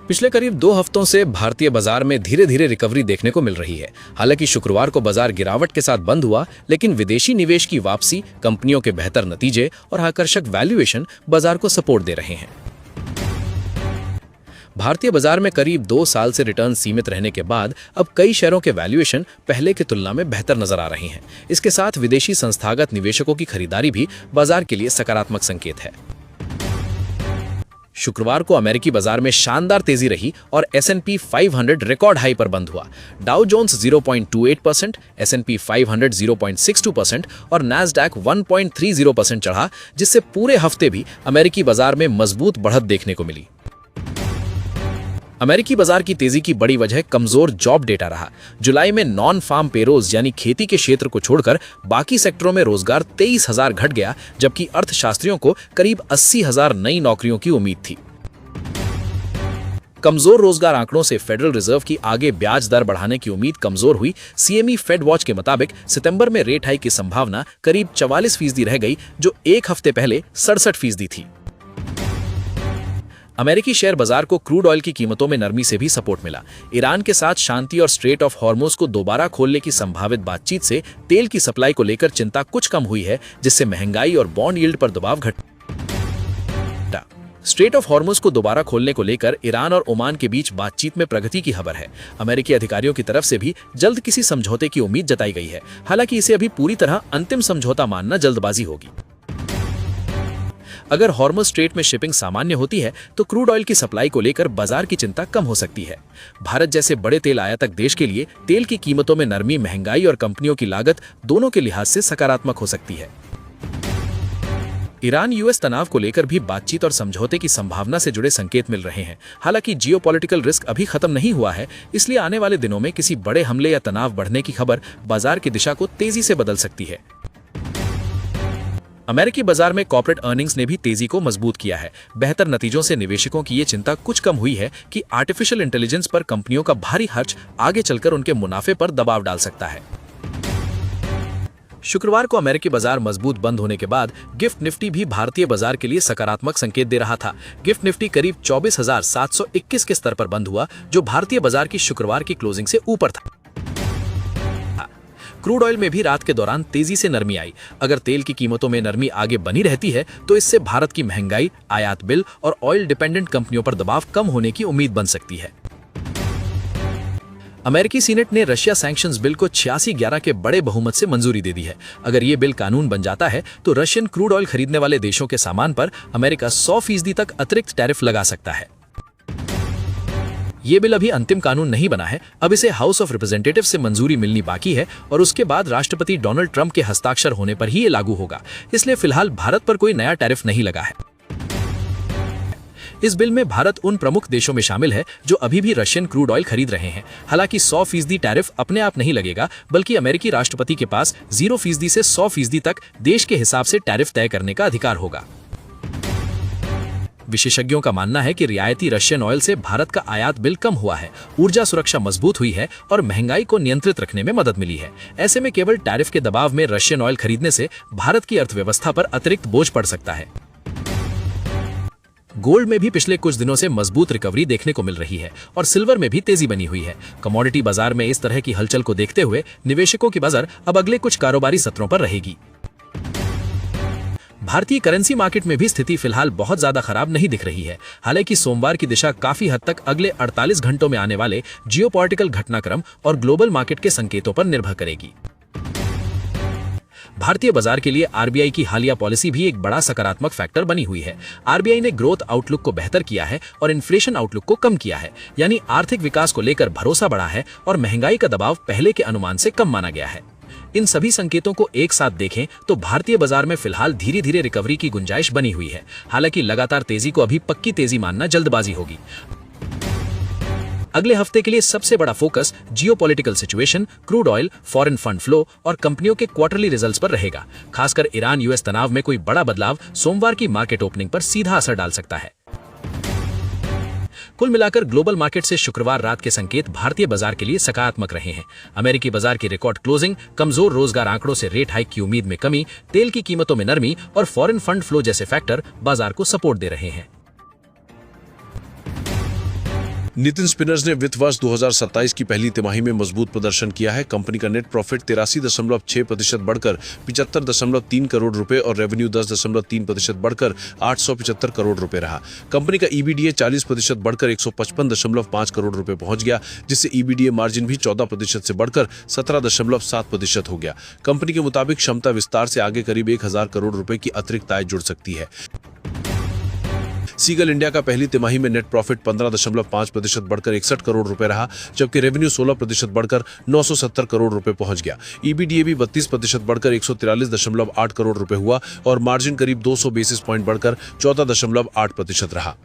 पिछले करीब 2 हफ्तों से भारतीय बाजार में धीरे धीरे रिकवरी देखने को मिल रही है। हालांकि शुक्रवार को बाजार गिरावट के साथ बंद हुआ, लेकिन विदेशी निवेश की वापसी, कंपनियों के बेहतर नतीजे और आकर्षक वैल्यूएशन बाजार को सपोर्ट दे रहे हैं। भारतीय बाजार में करीब 2 साल से रिटर्न सीमित रहने के बाद अब कई शेयरों के वैल्यूएशन पहले की तुलना में बेहतर नजर आ रही हैं। इसके साथ विदेशी संस्थागत निवेशकों की खरीदारी भी बाजार के लिए सकारात्मक संकेत है। शुक्रवार को अमेरिकी बाजार में शानदार तेजी रही और S&P 500 रिकॉर्ड हाई पर बंद हुआ। डाउ जोन्स 0.28%, S&P 500 0.62% और नैस्डैक 1.30% चढ़ा, जिससे पूरे हफ्ते भी अमेरिकी बाजार में मजबूत बढ़त देखने को मिली। अमेरिकी बाजार की तेजी की बड़ी वजह कमजोर जॉब डेटा रहा। जुलाई में नॉन फार्म पेरोज यानी खेती के क्षेत्र को छोड़कर बाकी सेक्टरों में रोजगार 23,000 घट गया, जबकि अर्थशास्त्रियों को करीब 80,000 नई नौकरियों की उम्मीद थी। कमजोर रोजगार आंकड़ों से फेडरल रिजर्व की आगे ब्याज दर बढ़ाने की उम्मीद कमजोर हुई। CME फेड वॉच के मुताबिक सितंबर में रेट हाइक की संभावना करीब 44% रह गई, जो एक हफ्ते पहले 67% थी। अमेरिकी शेयर बाजार को क्रूड ऑयल की कीमतों में नरमी से भी सपोर्ट मिला। ईरान के साथ शांति और स्ट्रेट ऑफ हॉर्मुज को दोबारा खोलने की संभावित बातचीत से तेल की सप्लाई को लेकर चिंता कुछ कम हुई है, जिससे महंगाई और बॉन्ड यील्ड पर दबाव घटा। स्ट्रेट ऑफ हॉर्मुज को दोबारा खोलने को लेकर ईरान और ओमान के बीच बातचीत में प्रगति की खबर है। अमेरिकी अधिकारियों की तरफ से भी जल्द किसी समझौते की उम्मीद जताई गई है। हालांकि इसे अभी पूरी तरह अंतिम समझौता मानना जल्दबाजी होगी। अगर हॉर्मुज स्ट्रेट में शिपिंग सामान्य होती है तो क्रूड ऑयल की सप्लाई को लेकर बाजार की चिंता कम हो सकती है। भारत जैसे बड़े तेल आयातक देश के लिए तेल की कीमतों में नरमी महंगाई और कंपनियों की लागत दोनों के लिहाज से सकारात्मक हो सकती है। ईरान US तनाव को लेकर भी बातचीत और समझौते की संभावना से जुड़े संकेत मिल रहे हैं। हालांकि जियोपॉलिटिकल रिस्क अभी खत्म नहीं हुआ है, इसलिए आने वाले दिनों में किसी बड़े हमले या तनाव बढ़ने की खबर बाजार की दिशा को तेजी से बदल सकती है। अमेरिकी बाजार में कॉर्पोरेट अर्निंग्स ने भी तेजी को मजबूत किया है। बेहतर नतीजों से निवेशकों की ये चिंता कुछ कम हुई है कि आर्टिफिशियल इंटेलिजेंस पर कंपनियों का भारी खर्च आगे चलकर उनके मुनाफे पर दबाव डाल सकता है। शुक्रवार को अमेरिकी बाजार मजबूत बंद होने के बाद गिफ्ट निफ्टी भी भारतीय बाजार के लिए सकारात्मक संकेत दे रहा था। गिफ्ट निफ्टी करीब 24,721 के स्तर पर बंद हुआ, जो भारतीय बाजार की शुक्रवार की क्लोजिंग से ऊपर था। क्रूड ऑयल में भी रात के दौरान तेजी से नरमी आई। अगर तेल की कीमतों में नरमी आगे बनी रहती है तो इससे भारत की महंगाई, आयात बिल और ऑयल डिपेंडेंट कंपनियों पर दबाव कम होने की उम्मीद बन सकती है। अमेरिकी सीनेट ने रशिया सैंक्शंस बिल को 86-11 के बड़े बहुमत से मंजूरी दे दी है। अगर ये बिल कानून बन जाता है तो रशियन क्रूड ऑयल खरीदने वाले देशों के सामान पर अमेरिका 100% तक अतिरिक्त टैरिफ लगा सकता है। ये बिल अभी अंतिम कानून नहीं बना है। अब इसे हाउस ऑफ रिप्रेजेंटेटिव से मंजूरी मिलनी बाकी है और उसके बाद राष्ट्रपति डोनाल्ड ट्रंप के हस्ताक्षर होने पर ही ये लागू होगा। इसलिए फिलहाल भारत पर कोई नया टैरिफ नहीं लगा है। इस बिल में भारत उन प्रमुख देशों में शामिल है जो अभी भी रशियन क्रूड ऑयल खरीद रहे हैं। हालांकि 100% टैरिफ अपने आप नहीं लगेगा, बल्कि अमेरिकी राष्ट्रपति के पास 0% से 100% तक देश के हिसाब से टैरिफ तय करने का अधिकार होगा। विशेषज्ञों का मानना है कि रियायती रशियन ऑयल से भारत का आयात बिल कम हुआ है, ऊर्जा सुरक्षा मजबूत हुई है और महंगाई को नियंत्रित रखने में मदद मिली है। ऐसे में केवल टैरिफ के दबाव में रशियन ऑयल खरीदने से भारत की अर्थव्यवस्था पर अतिरिक्त बोझ पड़ सकता है। गोल्ड में भी पिछले कुछ दिनों से मजबूत रिकवरी देखने को मिल रही है और सिल्वर में भी तेजी बनी हुई है। कमोडिटी बाजार में इस तरह की हलचल को देखते हुए निवेशकों की नजर अब अगले कुछ कारोबारी सत्रों पर रहेगी। भारतीय करेंसी मार्केट में भी स्थिति फिलहाल बहुत ज्यादा खराब नहीं दिख रही है। हालांकि सोमवार की दिशा काफी हद तक अगले 48 घंटों में आने वाले जियोपॉलिटिकल घटनाक्रम और ग्लोबल मार्केट के संकेतों पर निर्भर करेगी। भारतीय बाजार के लिए RBI की हालिया पॉलिसी भी एक बड़ा सकारात्मक फैक्टर बनी हुई है। RBI ने ग्रोथ आउटलुक को बेहतर किया है और इन्फ्लेशन आउटलुक को कम किया है, यानी आर्थिक विकास को लेकर भरोसा बढ़ा है और महंगाई का दबाव पहले के अनुमान से कम माना गया है। इन सभी संकेतों को एक साथ देखें तो भारतीय बाजार में फिलहाल धीरे धीरे रिकवरी की गुंजाइश बनी हुई है। हालांकि लगातार तेजी को अभी पक्की तेजी मानना जल्दबाजी होगी। अगले हफ्ते के लिए सबसे बड़ा focus geopolitical situation, crude oil, foreign fund flow और कंपनियों के क्वार्टरली रिजल्ट्स पर रहेगा। खासकर ईरान US तनाव में कोई बड़ा बदलाव सोमवार की मार्केट ओपनिंग पर सीधा असर डाल सकता है। कुल मिलाकर ग्लोबल मार्केट से शुक्रवार रात के संकेत भारतीय बाजार के लिए सकारात्मक रहे हैं। अमेरिकी बाजार की रिकॉर्ड क्लोजिंग, कमजोर रोजगार आंकड़ों से रेट हाइक की उम्मीद में कमी, तेल की कीमतों में नरमी और फॉरेन फंड फ्लो जैसे फैक्टर बाजार को सपोर्ट दे रहे हैं। नितिन स्पिनर्स ने वित्त वर्ष 2027 की पहली तिमाही में मजबूत प्रदर्शन किया है। कंपनी का नेट प्रॉफिट 83.6% बढ़कर 75.3 करोड़ रुपए और रेवेन्यू 10.3% बढ़कर 875 करोड़ रुपए रहा। कंपनी का ईबीडीए 40% बढ़कर 155.5 करोड़ रुपए पहुंच गया, जिससे ईबीडीए मार्जिन भी 14% से बढ़कर 17.7% हो गया। कंपनी के मुताबिक क्षमता विस्तार से आगे करीब 1000 करोड़ रुपए की अतिरिक्त आय जुड़ सकती है। सीगल इंडिया का पहली तिमाही में नेट प्रॉफिट 15.5% बढ़कर 61 करोड़ रुपए रहा, जबकि रेवेन्यू 16% बढ़कर 970 करोड़ रुपए पहुंच गया। ईबीडीए भी 32% बढ़कर 143.8 करोड़ रुपए हुआ और मार्जिन करीब 200 बेसिस पॉइंट बढ़कर 14.8% रहा।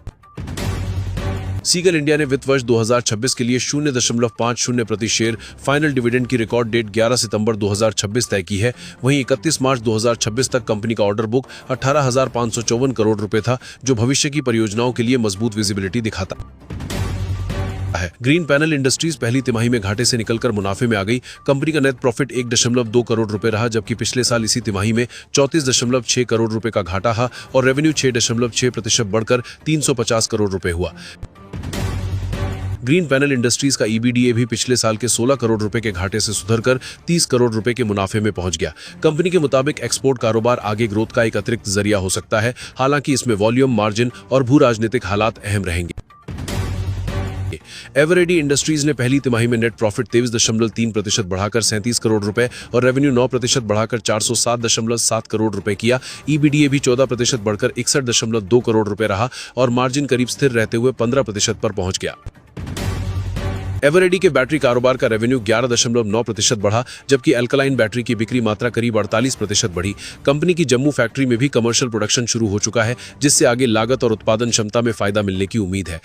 सीगल इंडिया ने वित्त वर्ष 2026 के लिए 0.50 प्रति शेयर फाइनल डिविडेंड की रिकॉर्ड डेट 11 सितंबर 2026 तय की है। वहीं 31 मार्च 2026 तक कंपनी का ऑर्डर बुक 18,554 करोड़ रुपए था, जो भविष्य की परियोजनाओं के लिए मजबूत विजिबिलिटी दिखाता है। ग्रीन पैनल इंडस्ट्रीज पहली तिमाही में घाटे से निकलकर मुनाफे में आ गई। कंपनी का नेट प्रॉफिट 1.2 करोड़ रुपए रहा, जबकि पिछले साल इसी तिमाही में 34.6 करोड़ रुपए का घाटा रहा और रेवेन्यू 6.6% बढ़कर 350 करोड़ रुपए हुआ। ग्रीन पैनल इंडस्ट्रीज का ईबीडीए भी पिछले साल के 16 करोड़ रुपए के घाटे से सुधरकर 30 करोड़ रुपए के मुनाफे में पहुंच गया। कंपनी के मुताबिक एक्सपोर्ट कारोबार आगे ग्रोथ का एक अतिरिक्त जरिया हो सकता है, हालांकि इसमें वॉल्यूम, मार्जिन और भू राजनीतिक हालात अहम रहेंगे। एवरेडी इंडस्ट्रीज ने पहली तिमाही में नेट प्रॉफिट 23.3% बढ़ाकर 37 करोड़ रुपए और रेवेन्यू 9% बढ़ाकर 407.7 करोड़ रुपए किया। ईबीडीए भी 14% बढ़कर 61.2 करोड़ रुपए रहा और मार्जिन करीब स्थिर रहते हुए 15% पर पहुंच गया। एवरेडी के बैटरी कारोबार का रेवेन्यू 11.9% बढ़ा, जबकि अल्कलाइन बैटरी की बिक्री मात्रा करीब 48% बढ़ी। कंपनी की जम्मू फैक्ट्री में भी कमर्शियल प्रोडक्शन शुरू हो चुका है, जिससे आगे लागत और उत्पादन क्षमता में फायदा मिलने की उम्मीद है।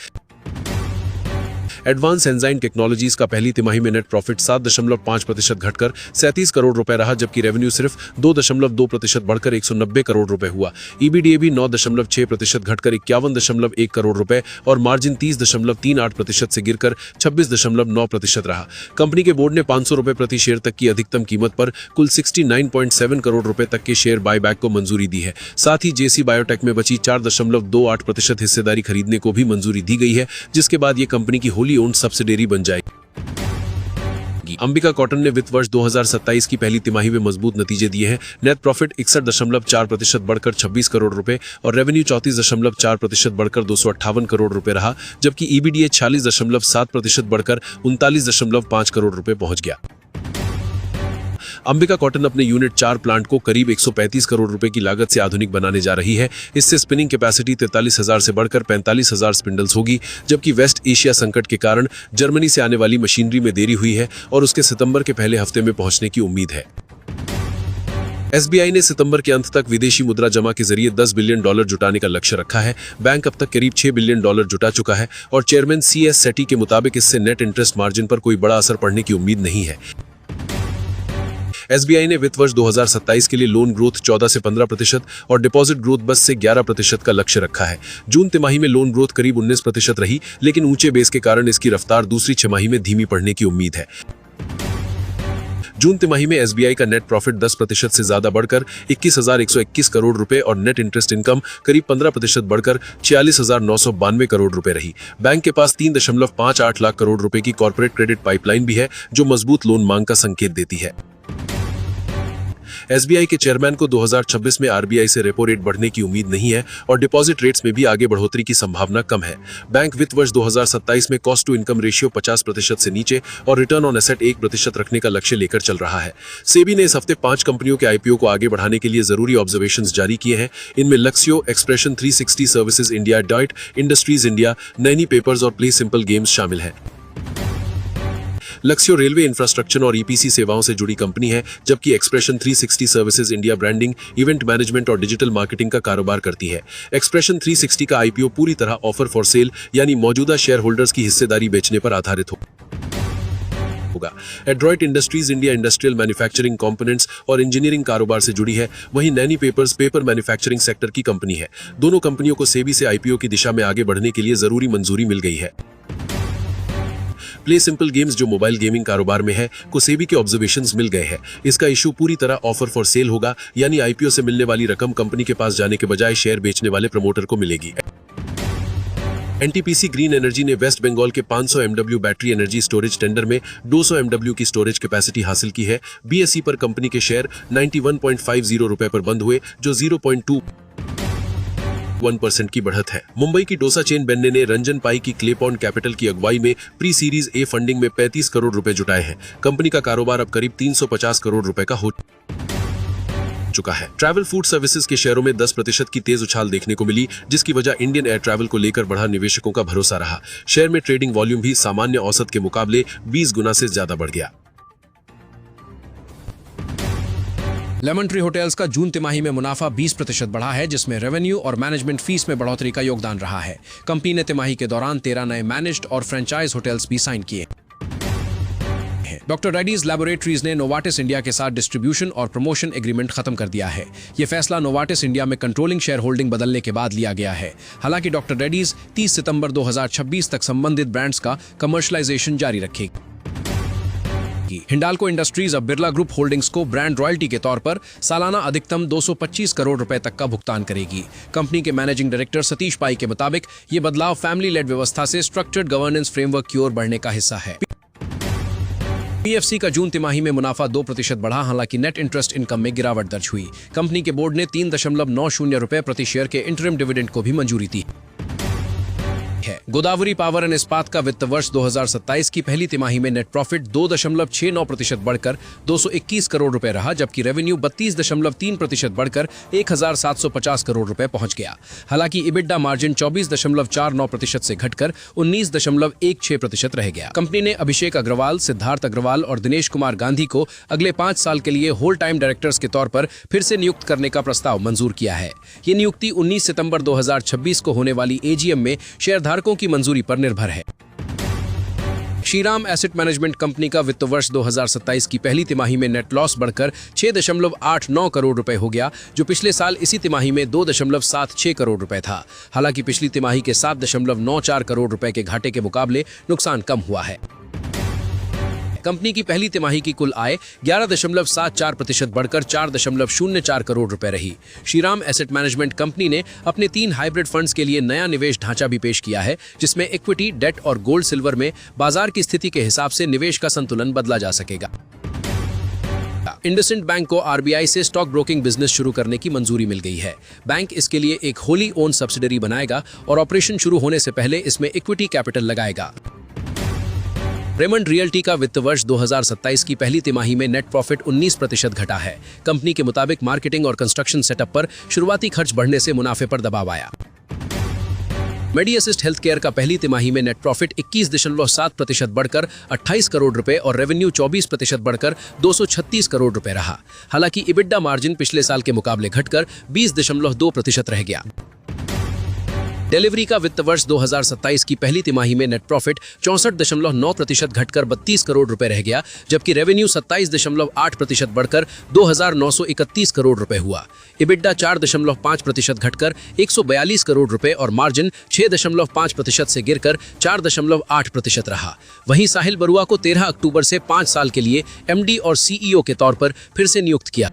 एडवांस एंजाइम टेक्नोलॉजीज का पहली तिमाही में नेट प्रॉफिट 7.5% घटकर 37 करोड़ रुपए रहा, जबकि रेवेन्यू सिर्फ 2.2% बढ़कर 190 करोड़ रुपए हुआ। ईबीडीए भी 9.6% घटकर 51.1 करोड़ रुपए और मार्जिन 30.38% से गिरकर 26.9% रहा। कंपनी के बोर्ड ने 500 रुपए प्रति शेयर तक की अधिकतम कीमत पर कुल 69.7 करोड़ रुपए तक के शेयर बायबैक को मंजूरी दी है। साथ ही जेसी बायोटेक में बची 4.28% हिस्सेदारी खरीदने को भी मंजूरी दी गई है, जिसके बाद ये कंपनी की होली ओन्ड सब्सिडियरी बन जाएगी। अंबिका कॉटन ने वित्त वर्ष 2027 की पहली तिमाही में मजबूत नतीजे दिए हैं। नेट प्रॉफिट 61.4% बढ़कर 26 करोड़ रुपए और रेवेन्यू 34.4% बढ़कर 258 करोड़ रुपए रहा, जबकि ईबीडीए 46.7% बढ़कर 39.5 करोड़ रुपए पहुंच गया। अंबिका कॉटन अपने यूनिट 4 प्लांट को करीब 135 करोड़ रुपए की लागत से आधुनिक बनाने जा रही है। इससे स्पिनिंग कैपेसिटी 43,000 से बढ़कर 45,000 स्पिंडल्स होगी, जबकि वेस्ट एशिया संकट के कारण जर्मनी से आने वाली मशीनरी में देरी हुई है और उसके सितंबर के पहले हफ्ते में पहुंचने की उम्मीद है। एसबीआई ने सितंबर के अंत तक विदेशी मुद्रा जमा के जरिए $10 बिलियन जुटाने का लक्ष्य रखा है। बैंक अब तक करीब $6 बिलियन जुटा चुका है और चेयरमैन CS सेठी के मुताबिक इससे नेट इंटरेस्ट मार्जिन पर कोई बड़ा असर पड़ने की उम्मीद नहीं है। एसबीआई ने वित्त वर्ष 2027 के लिए लोन ग्रोथ 14 से 15% और डिपॉजिट ग्रोथ 10 से 11% का लक्ष्य रखा है। जून तिमाही में लोन ग्रोथ करीब 19% रही, लेकिन ऊंचे बेस के कारण इसकी रफ्तार दूसरी छमाही में धीमी पड़ने की उम्मीद है। जून तिमाही में एसबीआई का नेट प्रॉफिट 10% से ज्यादा बढ़कर 21,121 करोड़ रुपए और नेट इंटरेस्ट इनकम करीब 15% बढ़कर 46,992 करोड़ रुपए रही। बैंक के पास 3.58 लाख करोड़ रुपए की कॉर्पोरेट क्रेडिट पाइपलाइन भी है, जो मजबूत लोन मांग का संकेत देती है। एसबीआई के चेयरमैन को 2026 में आरबीआई से रेपो रेट बढ़ने की उम्मीद नहीं है और डिपॉजिट रेट्स में भी आगे बढ़ोतरी की संभावना कम है। बैंक वित्त वर्ष 2027 में कॉस्ट टू इनकम रेशियो 50% से नीचे और रिटर्न ऑन एसेट 1% रखने का लक्ष्य लेकर चल रहा है। सेबी ने इस हफ्ते 5 कंपनियों के आईपीओ को आगे बढ़ाने के लिए जरूरी ऑब्जर्वेशंस जारी किए हैं। इनमें लक्सियो, expression 360 services India, डॉइट industries India, Naini papers और प्ले सिंपल गेम्स शामिल हैं। लक्सियो रेलवे इंफ्रास्ट्रक्चर और ईपीसी सेवाओं से जुड़ी कंपनी है, जबकि expression 360 services India branding, event management और डिजिटल मार्केटिंग का कारोबार करती है। एक्सप्रेशन 360 का आईपीओ पूरी तरह ऑफर फॉर सेल यानी मौजूदा शेयर होल्डर्स की हिस्सेदारी बेचने पर आधारित होगा। Adroit industries India industrial manufacturing components और इंजीनियरिंग कारोबार से जुड़ी है। वहीं Naini papers paper manufacturing sector की कंपनी है। दोनों कंपनियों को सेबी से आईपीओ की दिशा में आगे बढ़ने के लिए जरूरी मंजूरी मिल गई है। प्ले सिंपल गेम्स, जो मोबाइल गेमिंग कारोबार में है, को सेबी के ऑब्जर्वेशंस मिल गए हैं। इसका इशू पूरी तरह ऑफर फॉर सेल होगा, यानी आईपीओ से मिलने वाली रकम कंपनी के पास जाने के बजाय शेयर बेचने वाले प्रमोटर को मिलेगी। एनटीपीसी ग्रीन एनर्जी ने वेस्ट बंगाल के 500 MW battery energy storage tender में 200 एमडब्ल्यू की स्टोरेज कैपेसिटी हासिल की है। बीएसई पर कंपनी के शेयर 91.50 रुपए पर बंद हुए, जो 0.21% की बढ़त है। मुंबई की डोसा चेन बेन्ने ने रंजन पाई की क्लेपॉन कैपिटल की अगुवाई में प्री सीरीज ए फंडिंग में 35 करोड़ रुपए जुटाए हैं। कंपनी का कारोबार अब करीब 350 करोड़ रुपए का हो चुका है। ट्रैवल फूड सर्विसेज के शेयरों में 10% की तेज उछाल देखने को मिली, जिसकी वजह इंडियन एयर ट्रैवल को लेकर बढ़ा निवेशकों का भरोसा रहा। शेयर में ट्रेडिंग वॉल्यूम भी सामान्य औसत के मुकाबले 20 गुना से ज्यादा बढ़ गया। लेमन ट्री होटल्स का जून तिमाही में मुनाफा 20% बढ़ा है, जिसमें रेवेन्यू और मैनेजमेंट फीस में बढ़ोतरी का योगदान रहा है। कंपनी ने तिमाही के दौरान 13 नए मैनेज्ड और फ्रेंचाइज होटल्स भी साइन किए। डॉक्टर रेड्डीज लैबोरेटरीज ने नोवार्टिस इंडिया के साथ डिस्ट्रीब्यूशन और प्रमोशन एग्रीमेंट खत्म कर दिया है। यह फैसला नोवार्टिस इंडिया में कंट्रोलिंग शेयर होल्डिंग बदलने के बाद लिया गया है। हालांकि डॉक्टर रेड्डीज 30 सितंबर 2026 तक संबंधित ब्रांड्स का कमर्शलाइजेशन जारी रखेगी। हिंडाल्को इंडस्ट्रीज अब बिरला ग्रुप होल्डिंग्स को ब्रांड रॉयल्टी के तौर पर सालाना अधिकतम 225 करोड़ रुपए तक का भुगतान करेगी। कंपनी के मैनेजिंग डायरेक्टर सतीश पाई के मुताबिक ये बदलाव फैमिली लेड व्यवस्था से स्ट्रक्चर्ड गवर्नेंस फ्रेमवर्क की ओर बढ़ने का हिस्सा है। पीएफसी का जून तिमाही में मुनाफा 2% बढ़ा, हालांकि नेट इंटरेस्ट इनकम में गिरावट दर्ज हुई। कंपनी के बोर्ड ने 3.90 रुपए प्रति शेयर के इंटरिम डिविडेंड को भी मंजूरी दी है। गोदावरी पावर एंड इस्पात का वित्त वर्ष 2027 की पहली तिमाही में नेट प्रॉफिट 2.69% बढ़कर 221 करोड़ रुपए रहा, जबकि रेवेन्यू 32.3% बढ़कर 1750 करोड़ रुपए पहुंच गया। हालांकि इबिडा मार्जिन 24.49% से घटकर 19.16% रह गया। कंपनी ने अभिषेक अग्रवाल, सिद्धार्थ अग्रवाल और दिनेश कुमार गांधी को अगले 5 साल के लिए होल टाइम डायरेक्टर्स के तौर पर फिर से नियुक्त करने का प्रस्ताव मंजूर किया है। ये नियुक्ति 19 सितंबर 2026 को होने वाली एजीएम में शेयरधारकों की मंजूरी पर निर्भर है। श्रीराम एसेट मैनेजमेंट कंपनी का वित्त वर्ष 2027 की पहली तिमाही में नेट लॉस बढ़कर 6.89 करोड़ रुपए हो गया, जो पिछले साल इसी तिमाही में 2.76 करोड़ रुपए था। हालांकि पिछली तिमाही के 7.94 करोड़ रुपए के घाटे के मुकाबले नुकसान कम हुआ है। कंपनी की पहली तिमाही की कुल आय 11.74% बढ़कर 4.04 करोड़ रुपए रही। श्रीराम एसेट मैनेजमेंट कंपनी ने अपने 3 हाइब्रिड फंड्स के लिए नया निवेश ढांचा भी पेश किया है, जिसमें इक्विटी, डेट और गोल्ड सिल्वर में बाजार की स्थिति के हिसाब से निवेश का संतुलन बदला जा सकेगा। इंडसइंड बैंक को आरबीआई से स्टॉक ब्रोकिंग बिजनेस शुरू करने की मंजूरी मिल गई है। बैंक इसके लिए एक होली ओन सब्सिडरी बनाएगा और ऑपरेशन शुरू होने से पहले इसमें इक्विटी कैपिटल लगाएगा। रेमंड रियल्टी का वित्त वर्ष 2027 की पहली तिमाही में नेट प्रॉफिट 19% घटा है। कंपनी के मुताबिक मार्केटिंग और कंस्ट्रक्शन सेटअप पर शुरुआती खर्च बढ़ने से मुनाफे पर दबाव आया। मेडिअसिस्ट हेल्थ केयर का पहली तिमाही में नेट प्रॉफिट 21.7% बढ़कर 28 करोड़ रुपए और रेवेन्यू 24% बढ़कर 236 करोड़ रुपए रहा। हालांकि इबिडा मार्जिन पिछले साल के मुकाबले घटकर 20.2% रह गया। डिलीवरी का वित्त वर्ष 2027 की पहली तिमाही में नेट प्रॉफिट 64.9% घटकर 32 करोड़ रुपए रह गया, जबकि रेवेन्यू 27.8% बढ़कर 2,931 करोड़ रुपए हुआ। इबिडा 4.5% घटकर 142 करोड़ रुपए और मार्जिन 6.5% से गिरकर 4.8% रहा। वहीं साहिल बरुआ को 13 अक्टूबर से 5 साल के लिए एमडी और सीईओ के तौर पर फिर से नियुक्त किया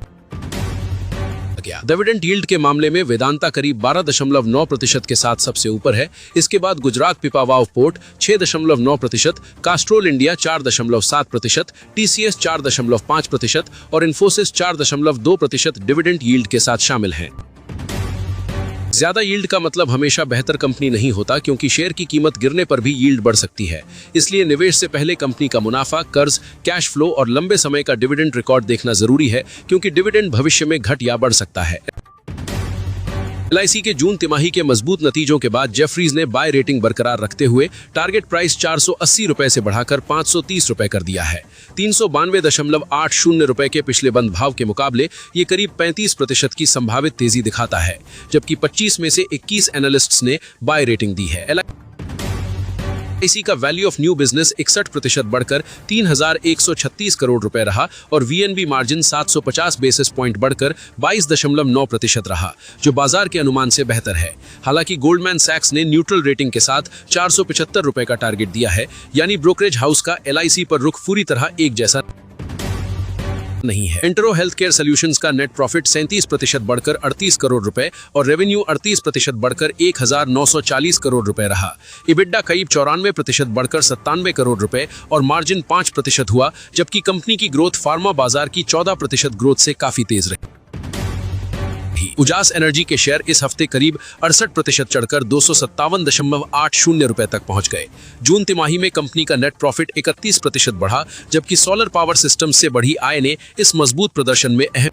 गया। डिविडेंड यील्ड के मामले में वेदांता करीब 12.9% के साथ सबसे ऊपर है। इसके बाद Gujarat Pipavav port 6.9%, Castrol India 4.7%, TCS 4.5% और इन्फोसिस 4.2% डिविडेंड यील्ड के साथ शामिल हैं। ज्यादा यील्ड का मतलब हमेशा बेहतर कंपनी नहीं होता, क्योंकि शेयर की कीमत गिरने पर भी यील्ड बढ़ सकती है। इसलिए निवेश से पहले कंपनी का मुनाफा, कर्ज, कैश फ्लो और लंबे समय का डिविडेंड रिकॉर्ड देखना जरूरी है, क्योंकि डिविडेंड भविष्य में घट या बढ़ सकता है। एलआईसी के जून तिमाही के मजबूत नतीजों के बाद जेफरीज ने बाय रेटिंग बरकरार रखते हुए टारगेट प्राइस 480 रुपए से बढ़ाकर 530 रुपए कर दिया है। 392.80 रुपए के पिछले बंद भाव के मुकाबले ये करीब 35% की संभावित तेजी दिखाता है, जबकि 25 में से 21 एनालिस्ट्स ने बाय रेटिंग दी है। एलआईसी का वैल्यू ऑफ न्यू बिजनेस 61% बढ़कर 3,136 करोड़ रुपए रहा और वीएनबी मार्जिन 750 बेसिस पॉइंट बढ़कर 22.9% रहा, जो बाजार के अनुमान से बेहतर है। हालांकि गोल्डमैन सैक्स ने न्यूट्रल रेटिंग के साथ 475 रुपए का टारगेट दिया है, यानी ब्रोकरेज हाउस का एलआईसी पर रुख पूरी तरह एक जैसा नहीं है। इंटरो हेल्थ केयर सोल्यूशंस का नेट प्रॉफिट 37% बढ़कर 38 करोड़ रुपए और रेवेन्यू 38% बढ़कर 1940 करोड़ रुपए रहा। इबिड्डा करीब 94% बढ़कर 97 करोड़ रुपए और मार्जिन 5% हुआ, जबकि कंपनी की ग्रोथ फार्मा बाजार की 14% ग्रोथ से काफी तेज रही। उजास एनर्जी के शेयर इस हफ्ते करीब 68% चढ़कर 257.80 रुपए तक पहुंच गए। जून तिमाही में कंपनी का नेट प्रॉफिट 31% बढ़ा, जबकि सोलर पावर सिस्टम से बढ़ी आय ने इस मजबूत प्रदर्शन में अहम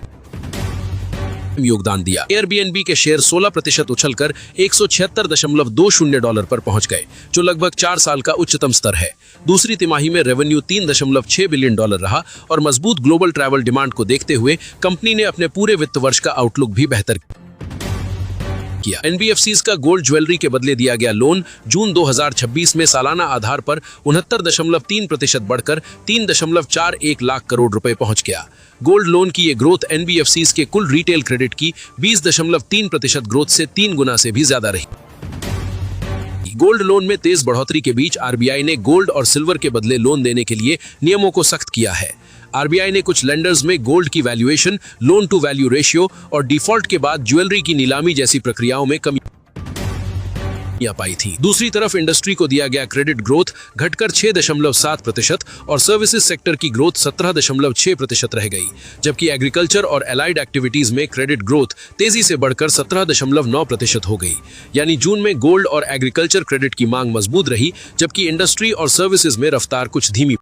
योगदान दिया। एयरबीएनबी के शेयर 16% उछलकर $176.20 पर पहुंच गए, जो लगभग 4 साल का उच्चतम स्तर है। दूसरी तिमाही में रेवेन्यू $3.6 बिलियन रहा और मजबूत ग्लोबल ट्रैवल डिमांड को देखते हुए कंपनी ने अपने पूरे वित्त वर्ष का आउटलुक भी बेहतर किया। एनबीएफसीज का गोल्ड ज्वेलरी के बदले दिया गया लोन जून 2026 में सालाना आधार पर 69.3% बढ़कर 3.41 लाख करोड़ रुपए पहुंच गया। गोल्ड लोन की ये ग्रोथ एनबीएफसीज के कुल रिटेल क्रेडिट की 20.3% ग्रोथ से 3 गुना से भी ज्यादा रही। गोल्ड लोन में तेज बढ़ोतरी के बीच आरबीआई ने गोल्ड और सिल्वर के बदले लोन देने के लिए नियमों को सख्त किया है। आरबीआई ने कुछ लेंडर्स में गोल्ड की valuation, loan to value ratio और डिफॉल्ट के बाद ज्वेलरी की नीलामी जैसी प्रक्रियाओं में कमी पाई थी। दूसरी तरफ इंडस्ट्री को दिया गया क्रेडिट ग्रोथ घटकर 6.7% और सर्विसेज सेक्टर की ग्रोथ 17.6% रह गई, जबकि एग्रीकल्चर और एलाइड एक्टिविटीज में क्रेडिट ग्रोथ तेजी से बढ़कर 17.9% हो गई। यानी जून में गोल्ड और एग्रीकल्चर क्रेडिट की मांग मजबूत रही, जबकि इंडस्ट्री और सर्विसेज में रफ्तार कुछ धीमी